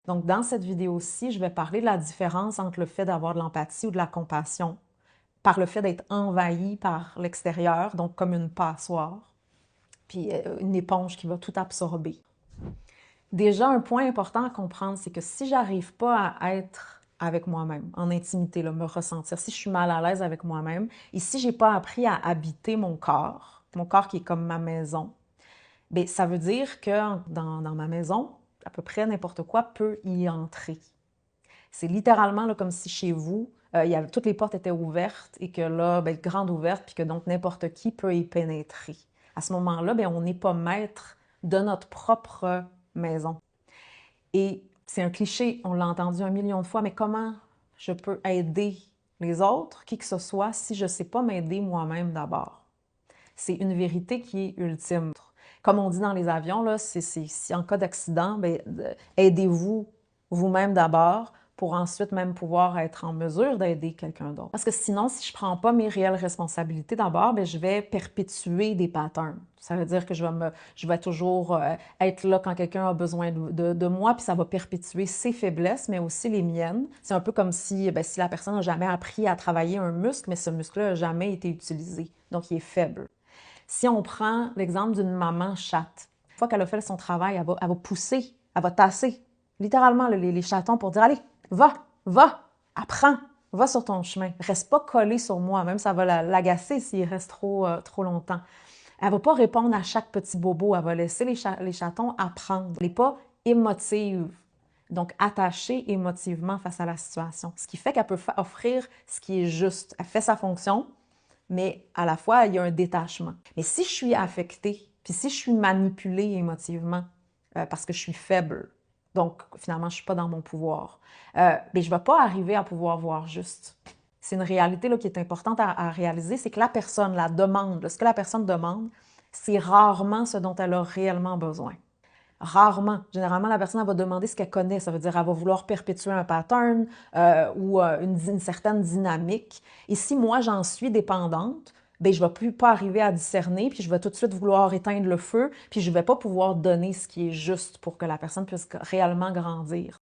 Donc, dans cette vidéo-ci, je vais parler de la différence entre le fait d'avoir de l'empathie ou de la compassion, par le fait d'être envahi par l'extérieur, donc comme une passoire, puis une éponge qui va tout absorber. Déjà, un point important à comprendre, c'est que si j'arrive pas à être avec moi-même, en intimité, là, me ressentir, si je suis mal à l'aise avec moi-même, et si j'ai pas appris à habiter mon corps qui est comme ma maison, bien, ça veut dire que dans ma maison, à peu près n'importe quoi peut y entrer. C'est littéralement là, comme si chez vous, toutes les portes étaient ouvertes et que là, bien, grandes ouvertes, puis que donc n'importe qui peut y pénétrer. À ce moment-là, bien, on n'est pas maître de notre propre maison. Et c'est un cliché, on l'a entendu 1 million de fois, mais comment je peux aider les autres, qui que ce soit, si je ne sais pas m'aider moi-même d'abord? C'est une vérité qui est ultime. Comme on dit dans les avions, là, si en cas d'accident, bien, aidez-vous vous-même d'abord pour ensuite même pouvoir être en mesure d'aider quelqu'un d'autre. Parce que sinon, si je ne prends pas mes réelles responsabilités d'abord, bien, je vais perpétuer des patterns. Ça veut dire que je vais toujours être là quand quelqu'un a besoin de moi, puis ça va perpétuer ses faiblesses, mais aussi les miennes. C'est un peu comme si, bien, si la personne n'a jamais appris à travailler un muscle, mais ce muscle-là n'a jamais été utilisé, donc il est faible. Si on prend l'exemple d'une maman chatte, une fois qu'elle a fait son travail, elle va pousser, elle va tasser, littéralement les chatons pour dire « Allez, va, apprends, va sur ton chemin, reste pas collé sur moi, même ça va l'agacer s'il reste trop longtemps. » Elle va pas répondre à chaque petit bobo, elle va laisser les chatons apprendre. Elle n'est pas émotive, donc attachée émotivement face à la situation. Ce qui fait qu'elle peut offrir ce qui est juste. Elle fait sa fonction, mais à la fois, il y a un détachement. Mais si je suis affectée, puis si je suis manipulée émotivement, parce que je suis faible, donc finalement, je ne suis pas dans mon pouvoir, bien, je ne vais pas arriver à pouvoir voir juste. C'est une réalité là, qui est importante à réaliser, c'est que la personne, la demande, là, ce que la personne demande, c'est rarement ce dont elle a réellement besoin. Rarement. Généralement, la personne elle va demander ce qu'elle connaît. Ça veut dire qu'elle va vouloir perpétuer un pattern ou une certaine dynamique. Et si moi, j'en suis dépendante, bien, je ne vais plus pas arriver à discerner, puis je vais tout de suite vouloir éteindre le feu, puis je ne vais pas pouvoir donner ce qui est juste pour que la personne puisse réellement grandir.